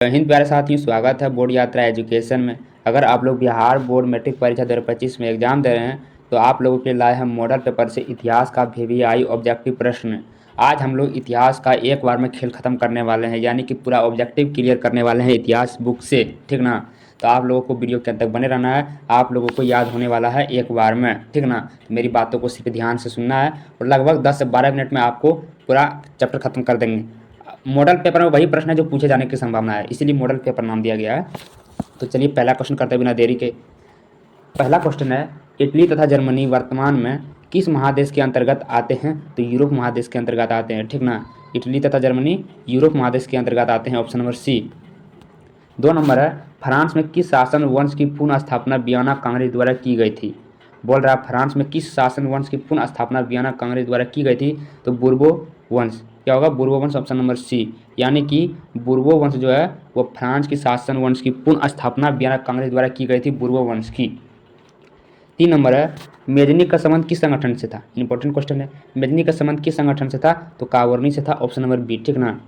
हिंद प्यारे साथियों, स्वागत है बोर्ड यात्रा एजुकेशन में। अगर आप लोग बिहार बोर्ड मैट्रिक परीक्षा 2025 में एग्जाम दे रहे हैं तो आप लोगों के लिए लाए हैं मॉडल पेपर से इतिहास का VVI ऑब्जेक्टिव प्रश्न। आज हम लोग इतिहास का एक बार में खेल खत्म करने वाले हैं, यानी कि पूरा ऑब्जेक्टिव क्लियर करने वाले हैं इतिहास बुक से, ठीक ना। तो आप लोगों को वीडियो के अंत तक बने रहना है, आप लोगों को याद होने वाला है एक बार में, ठीक ना। तो मेरी बातों को सिर्फ ध्यान से सुनना है और लगभग 10 से 12 मिनट में आपको पूरा चैप्टर खत्म कर देंगे। मॉडल पेपर में वही प्रश्न है जो पूछे जाने की संभावना है, इसीलिए मॉडल पेपर नाम दिया गया है। तो चलिए पहला क्वेश्चन करते बिना देरी के। पहला क्वेश्चन है, इटली तथा जर्मनी वर्तमान में किस महादेश के अंतर्गत आते हैं? तो यूरोप महादेश के अंतर्गत आते हैं, ठीक ना। इटली तथा जर्मनी यूरोप महादेश के अंतर्गत आते हैं, ऑप्शन नंबर सी। 2 नंबर है, फ्रांस में किस शासन वंश की पुनः स्थापना वियना कांग्रेस द्वारा की गई थी? बोल रहा है फ्रांस में किस शासन वंश की पुनः स्थापना वियना कांग्रेस द्वारा की गई थी? तो बुर्बो वंश। क्या होगा? बुर्बो वंश, ऑप्शन नंबर सी। यानी कि बुर्बो वंश जो है वो फ्रांस की शासन वंश की पुनः स्थापना वियना कांग्रेस द्वारा की गई थी, बुर्बो वंश की। 3 नंबर है, मेजनी का संबंध किस संगठन से था? इंपॉर्टेंट क्वेश्चन है। मेजनी का संबंध किस संगठन से था? तो कावर्नी से था, ऑप्शन नंबर बी, ठीक ना।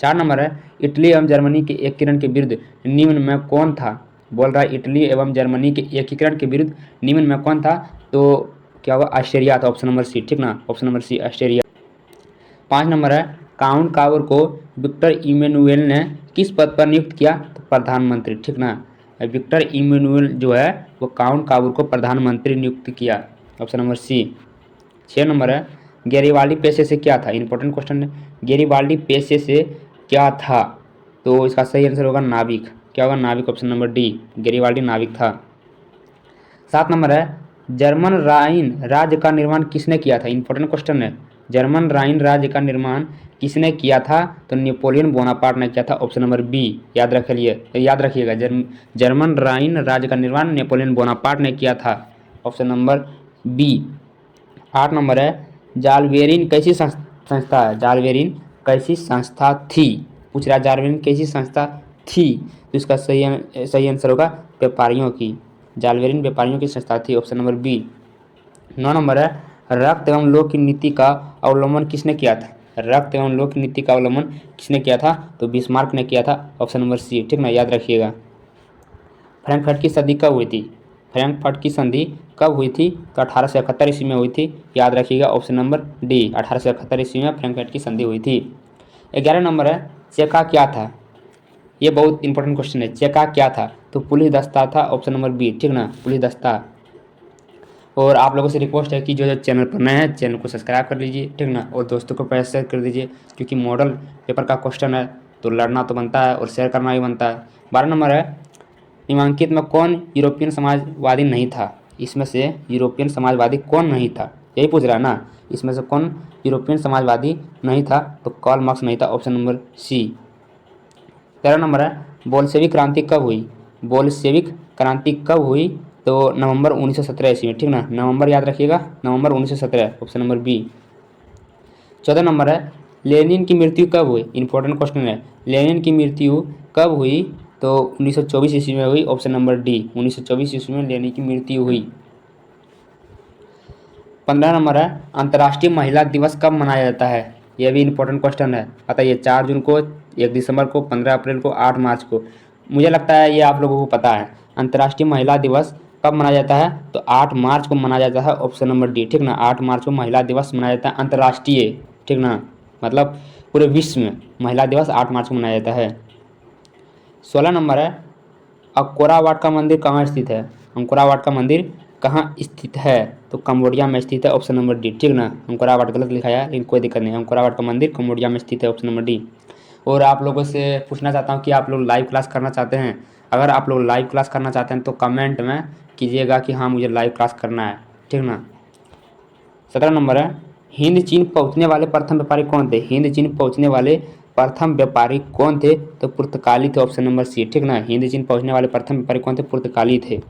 4 नंबर है, इटली एवं जर्मनी के एकीकरण के विरुद्ध निम्न में कौन था? बोल रहा है इटली एवं जर्मनी के एकीकरण के विरुद्ध निम्न में कौन था? तो क्या होगा? ऑस्ट्रिया था, ऑप्शन नंबर सी, ठीक ना। Option number C, Austria. 5 नंबर है, काउंट कावर को विक्टर इमैनुएल ने किस पद पर नियुक्त किया? तो प्रधानमंत्री, ठीक ना। विक्टर इमैनुएल जो है वो काउंट कावर को प्रधानमंत्री नियुक्त किया, ऑप्शन नंबर सी। 6 नंबर है, गैरिबाल्डी पेशे से क्या था? इंपॉर्टेंट क्वेश्चन है। गैरिबाल्डी पेशे से क्या था? तो इसका सही आंसर होगा नाविक। क्या होगा? नाविक, ऑप्शन नंबर डी। गैरिबाल्डी नाविक था। 7 नंबर है, जर्मन राइन राज्य का निर्माण किसने किया था? इंपॉर्टेंट क्वेश्चन है। जर्मन राइन राज्य का निर्माण किसने किया था? तो नेपोलियन बोनापार्ट ने किया था, ऑप्शन नंबर बी। याद रखिएगा, जर्मन राइन राज्य का निर्माण नेपोलियन बोनापार्ट ने किया था, ऑप्शन नंबर बी। 8 नंबर है, जालवेरिन कैसी संस्था है? जालवेरिन कैसी संस्था थी? पूछ रहा है जालवेरिन कैसी संस्था थी, तो इसका सही आंसर होगा व्यापारियों की। जालवेरिन व्यापारियों की संस्था थी, ऑप्शन नंबर बी। 9 नंबर है, रक्त एवं लोक की नीति का अवलंबन किसने किया था? रक्त एवं लोक की नीति का अवलंबन किसने किया था? तो बिस्मार्क ने किया था, ऑप्शन नंबर सी, ठीक ना। याद रखिएगा। फ्रैंकफर्ट की संधि कब हुई थी? फ्रैंकफर्ट की संधि कब हुई थी? तो 1871 ईस्वी में हुई थी, याद रखिएगा, ऑप्शन नंबर डी। 1871 ईस्वी में फ्रैंकफर्ट की संधि हुई थी। 11 नंबर है, चेका क्या था? ये बहुत इंपॉर्टेंट क्वेश्चन है। चेका क्या था? तो पुलिस दस्ता था, ऑप्शन नंबर बी, ठीक ना, पुलिस दस्ता। और आप लोगों से रिक्वेस्ट है कि जो चैनल पर नए हैं चैनल को सब्सक्राइब कर लीजिए, ठीक ना, और दोस्तों को पैसे शेयर कर दीजिए, क्योंकि मॉडल पेपर का क्वेश्चन है तो लड़ना तो बनता है और शेयर करना भी बनता है। 12 नंबर है, निम्नलिखित में कौन यूरोपियन समाजवादी नहीं था? इसमें से यूरोपियन समाजवादी कौन नहीं था? यही पूछ रहा है ना, इसमें से कौन यूरोपियन समाजवादी नहीं था? तो कार्ल मार्क्स नहीं था, ऑप्शन नंबर सी। 13 नंबर है, बोल्शेविक क्रांति कब हुई? बोल्शेविक क्रांति कब हुई? तो नवंबर 1917 ईस्वी में, ठीक ना। नवंबर याद रखिएगा, नवंबर 1917, ऑप्शन नंबर बी। 14 नंबर है, लेनिन की मृत्यु कब हुई? इंपॉर्टेंट क्वेश्चन है। लेनिन की मृत्यु कब हुई? तो 1924 ईस्वी में हुई, ऑप्शन नंबर डी। 1924 ईस्वी में लेनिन की मृत्यु हुई। 15 नंबर है, अंतर्राष्ट्रीय महिला दिवस कब मनाया जाता है? यह भी इंपॉर्टेंट क्वेश्चन है। बताइए, 4 जून को, 1 दिसंबर को, 15 अप्रैल को, 8 मार्च को। मुझे लगता है ये आप लोगों को पता है। अंतर्राष्ट्रीय महिला दिवस कब मनाया जाता है? तो 8 मार्च को मनाया जाता है, ऑप्शन नंबर डी, ठीक ना। 8 मार्च को महिला दिवस मनाया जाता है अंतर्राष्ट्रीय, ठीक ना, मतलब पूरे विश्व में महिला दिवस 8 मार्च को मनाया जाता है। 16 नंबर है, अंकोरा का मंदिर कहाँ स्थित है? अंकोरा का मंदिर कहाँ स्थित है? तो कम्बोडिया में स्थित है, ऑप्शन नंबर डी, ठीक ना। अंकोरा गलत लिखा है लेकिन कोई दिक्कत नहीं, अंकोरा का मंदिर कम्बोडिया में स्थित है, ऑप्शन नंबर डी। और आप लोगों से पूछना चाहता हूँ कि आप लोग लाइव क्लास करना चाहते हैं? अगर आप लोग लाइव क्लास करना चाहते हैं तो कमेंट में कीजिएगा कि हाँ मुझे लाइव क्लास करना है, ठीक ना। 17 नंबर है, हिंद चीन पहुँचने वाले प्रथम व्यापारी कौन थे? हिंद चीन पहुँचने वाले प्रथम व्यापारी कौन थे? तो पुर्तगाली थे, ऑप्शन नंबर सी, ठीक ना। हिंद चीन पहुँचने वाले प्रथम व्यापारी कौन थे? पुर्तगाली थे।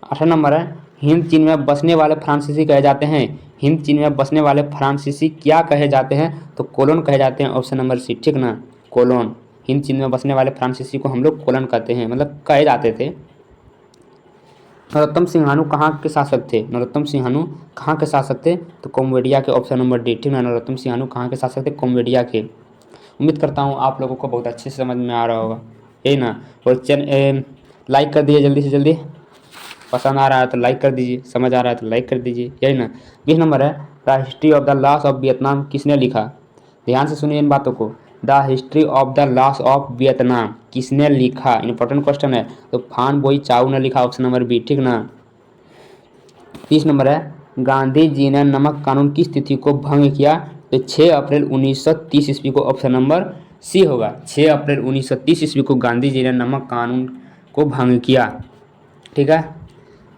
18 नंबर है, हिंद चीन में बसने वाले फ्रांसीसी कहे जाते हैं। हिंद चीन में बसने वाले फ्रांसीसी क्या कहे जाते हैं? तो कोलोन कहे जाते हैं, ऑप्शन नंबर सी, ठीक ना, कोलोन। हिंद चीन में बसने वाले फ्रांसीसी को हम लोग कोलन कहते हैं, मतलब कहे जाते थे। नरोत्तम सिंहानु कहाँ के शासक थे? नरोत्तम सिंहानु कहाँ के शासक थे? तो कोम्बोडिया के, ऑप्शन नंबर डी, ठीक ना। नरोत्तम सिंहानु कहाँ के शासक थे? कोम्बोडिया के। उम्मीद करता हूँ आप लोगों को बहुत अच्छे से समझ में आ रहा होगा, यही ना। और लाइक कर दीजिए जल्दी से जल्दी, पसंद आ रहा है तो लाइक कर दीजिए, समझ आ रहा है तो लाइक कर दीजिए, यही ना। 20 नंबर है, the history of the loss of Vietnam किसने लिखा? ध्यान से सुनिए इन बातों को। The history of the loss of Vietnam किसने लिखा? इंपॉर्टेंट क्वेश्चन है। तो फान बोई चाउ ने लिखा, ऑप्शन नंबर बी, ठीक ना। 30 नंबर है, गांधी जी ने नमक कानून किस तिथि को भंग किया? तो 6 अप्रैल 1930 ईस्वी को, ऑप्शन नंबर सी होगा। 6 अप्रैल 1930 ईस्वी को गांधी जी ने नमक कानून को भंग किया, ठीक है।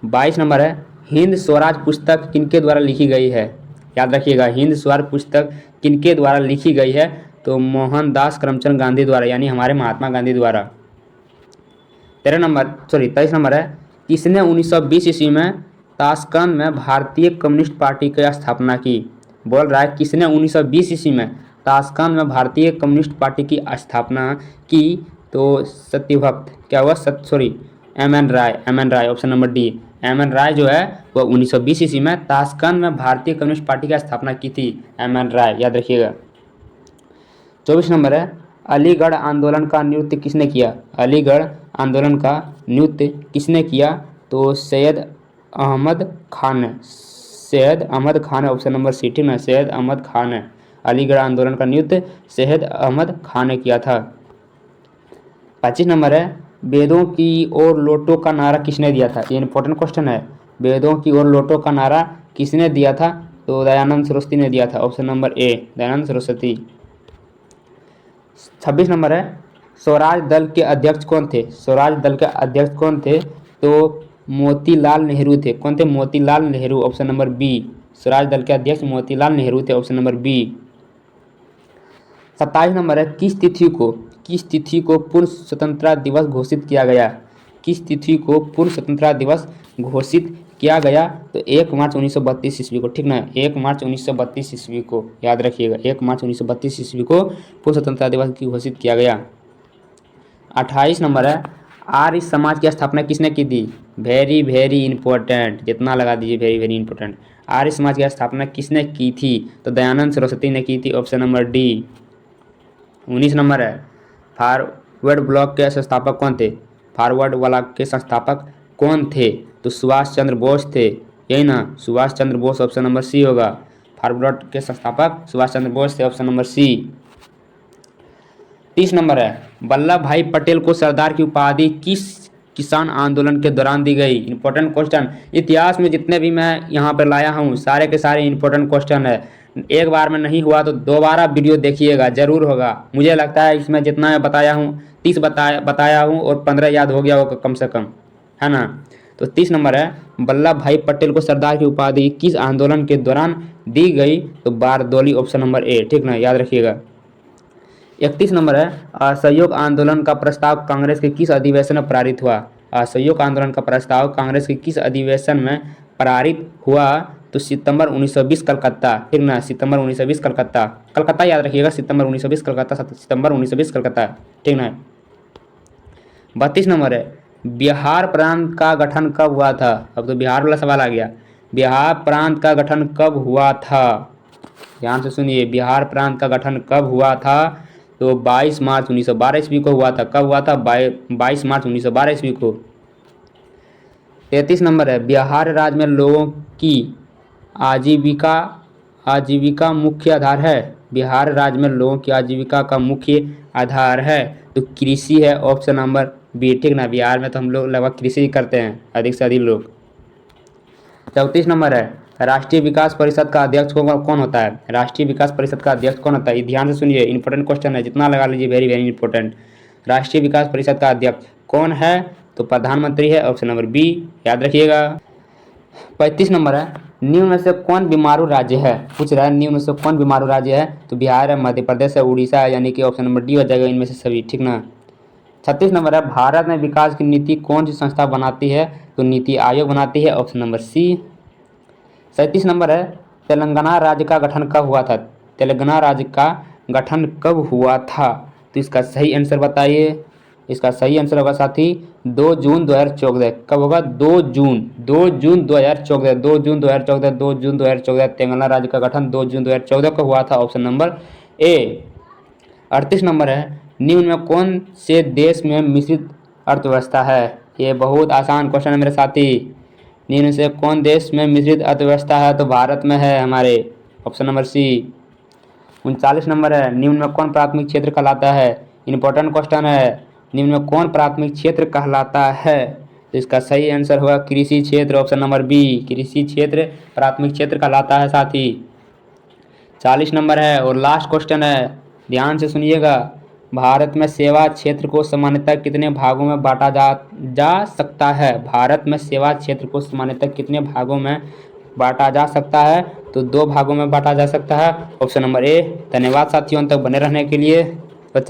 22 नंबर है, हिंद स्वराज पुस्तक किनके द्वारा लिखी गई है? याद रखिएगा, हिंद स्वराज पुस्तक किनके द्वारा लिखी गई है? तो मोहनदास करमचंद गांधी द्वारा, यानी हमारे महात्मा गांधी द्वारा। 23 नंबर है, किसने 1920 ईस्वी में ताशकंद में भारतीय कम्युनिस्ट पार्टी की स्थापना की? बोल रहा है किसने 1920 ईस्वी में ताशकंद में भारतीय कम्युनिस्ट पार्टी की स्थापना की? तो सत्यभक्त, क्या हुआ, M N Roy, option number D. M N Roy जो है वह 1920 ईस्वी में ताशकंद में भारतीय कम्युनिस्ट पार्टी की स्थापना की थी, एम एन राय, याद रखिएगा। 24 नंबर है, अलीगढ़ आंदोलन का नेतृत्व किसने किया? अलीगढ़ आंदोलन का नेतृत्व किसने किया? तो सैयद अहमद खान है, ऑप्शन नंबर सी, ठीक ना, सैयद अहमद खान है। अलीगढ़ आंदोलन का नेतृत्व सैयद अहमद खान ने किया था। 25 नंबर है, वेदों की ओर लौटो का नारा किसने दिया था? ये इंपॉर्टेंट क्वेश्चन है। वेदों की ओर लौटो का नारा किसने दिया था? तो दयानंद सरस्वती ने दिया था, option number A, Dayanand Saraswati. 26 number है, स्वराज दल के अध्यक्ष कौन थे? स्वराज दल के अध्यक्ष कौन थे? तो मोतीलाल नेहरू थे। कौन थे? Motilal Nehru, option number B. Swaraj Dal के अध्यक्ष मोतीलाल नेहरू थे, ऑप्शन नंबर बी। 27 नंबर है, किस तिथि को पूर्ण स्वतंत्रता दिवस घोषित किया गया? किस तिथि को पूर्ण स्वतंत्रता दिवस घोषित किया गया? तो 1 मार्च 1932 ईस्वी को, ठीक ना, 1 मार्च 1932 ईस्वी को, याद रखिएगा, 1 मार्च 1932 ईस्वी को पूर्ण स्वतंत्रता दिवस की घोषित किया गया। 28 नंबर है, आर्य समाज की स्थापना किसने की थी? वेरी वेरी इंपॉर्टेंट, जितना लगा दीजिए, very very important. Arya Samaj की स्थापना किसने की थी? तो दयानंद सरस्वती ने की थी, ऑप्शन नंबर डी। 19 नंबर है, फॉरवर्ड ब्लॉक के संस्थापक कौन थे? फॉरवर्ड ब्लॉक के संस्थापक कौन थे? तो सुभाष चंद्र बोस थे, यही ना, सुभाष चंद्र बोस, ऑप्शन नंबर सी होगा। फॉरवर्ड ब्लॉक के संस्थापक सुभाष चंद्र बोस थे, ऑप्शन नंबर सी। 30 नंबर है, वल्लभ भाई पटेल को सरदार की उपाधि किस किसान आंदोलन के दौरान दी गई? Important question. इतिहास में जितने भी मैं यहाँ पर लाया हूँ सारे के सारे इंपॉर्टेंट क्वेश्चन है। एक बार में नहीं हुआ तो दोबारा वीडियो देखिएगा, जरूर होगा। मुझे लगता है इसमें जितना मैं बताया हूँ 30 बताया हूँ और 15 याद हो गया होगा कम से कम, है ना। तो 30 नंबर है, वल्लभ भाई पटेल को सरदार की उपाधि किस आंदोलन के दौरान दी गई? तो बारदौली, ऑप्शन नंबर ए, ठीक ना, याद रखिएगा। 31 नंबर है, असहयोग आंदोलन का प्रस्ताव कांग्रेस के किस अधिवेशन में पारित हुआ? असहयोग आंदोलन का प्रस्ताव कांग्रेस के किस अधिवेशन में पारित हुआ? तो सितंबर 1920 कलकत्ता, ठीक ना, सितंबर 1920 कलकत्ता याद रखिएगा, सितंबर 1920 कलकत्ता, सितंबर 1920 कलकत्ता, ठीक ना। 32 नंबर है, बिहार प्रांत का गठन कब हुआ था? अब तो बिहार वाला सवाल आ गया। बिहार प्रांत का गठन कब हुआ था? ध्यान से सुनिए, बिहार प्रांत का गठन कब हुआ था? तो 22 मार्च 1912 ईस्वी को हुआ था। कब हुआ था? 22 मार्च 1912 ईस्वी को। 33 नंबर है, बिहार राज्य में लोगों की आजीविका मुख्य आधार है। बिहार राज्य में लोगों की आजीविका का मुख्य आधार है तो कृषि है, ऑप्शन नंबर बी, ठीक ना। बिहार में तो हम लोग लगभग कृषि ही करते हैं, अधिक से अधिक लोग। 34 नंबर है, राष्ट्रीय विकास परिषद का अध्यक्ष कौन होता है? राष्ट्रीय विकास परिषद का अध्यक्ष कौन होता है? ध्यान से सुनिए, इंपॉर्टेंट क्वेश्चन है, जितना लगा लीजिए, वेरी वेरी इंपॉर्टेंट। राष्ट्रीय विकास परिषद का अध्यक्ष कौन है? तो प्रधानमंत्री है, ऑप्शन नंबर बी, याद रखिएगा। 35 नंबर है, निम्न में से कौन बीमारू राज्य है? पूछ रहा है निम्न में से कौन बीमारू राज्य है? तो बिहार है, मध्य प्रदेश है, उड़ीसा है, यानी कि ऑप्शन नंबर डी हो जाएगा इनमें से सभी, ठीक ना। 36 नंबर है, भारत में विकास की नीति कौन सी संस्था बनाती है? तो नीति आयोग बनाती है, ऑप्शन नंबर सी। 37 नंबर है, तेलंगाना राज्य का गठन कब हुआ था? तेलंगाना राज्य का गठन कब हुआ था? तो इसका सही आंसर बताइए। इसका सही आंसर होगा साथी 2 जून 2014। कब होगा? 2 जून 2014, 2 जून 2014, 2 जून 2014। तेलंगाना राज्य का गठन 2 जून 2014 को हुआ था, ऑप्शन नंबर ए। 38 नंबर है, निम्न में कौन से देश में मिश्रित अर्थव्यवस्था है? ये बहुत आसान क्वेश्चन है मेरे साथी। निम्न से कौन देश में मिश्रित अर्थव्यवस्था है? तो भारत में है हमारे, ऑप्शन नंबर सी। 39 नंबर है, निम्न में कौन प्राथमिक क्षेत्र कहलाता है? इंपॉर्टेंट क्वेश्चन है, निम्न में कौन प्राथमिक क्षेत्र कहलाता है? तो इसका सही आंसर होगा कृषि क्षेत्र, ऑप्शन नंबर बी। कृषि क्षेत्र प्राथमिक क्षेत्र कहलाता है साथी। 40 नंबर है और लास्ट क्वेश्चन है, ध्यान से सुनिएगा। भारत में सेवा क्षेत्र को सामान्यतः कितने भागों में बांटा जा सकता है? भारत में सेवा क्षेत्र को सामान्यतः कितने भागों में बांटा जा सकता है? तो 2 भागों में बांटा जा सकता है, ऑप्शन नंबर ए। धन्यवाद साथियों, अंत तक बने रहने के लिए।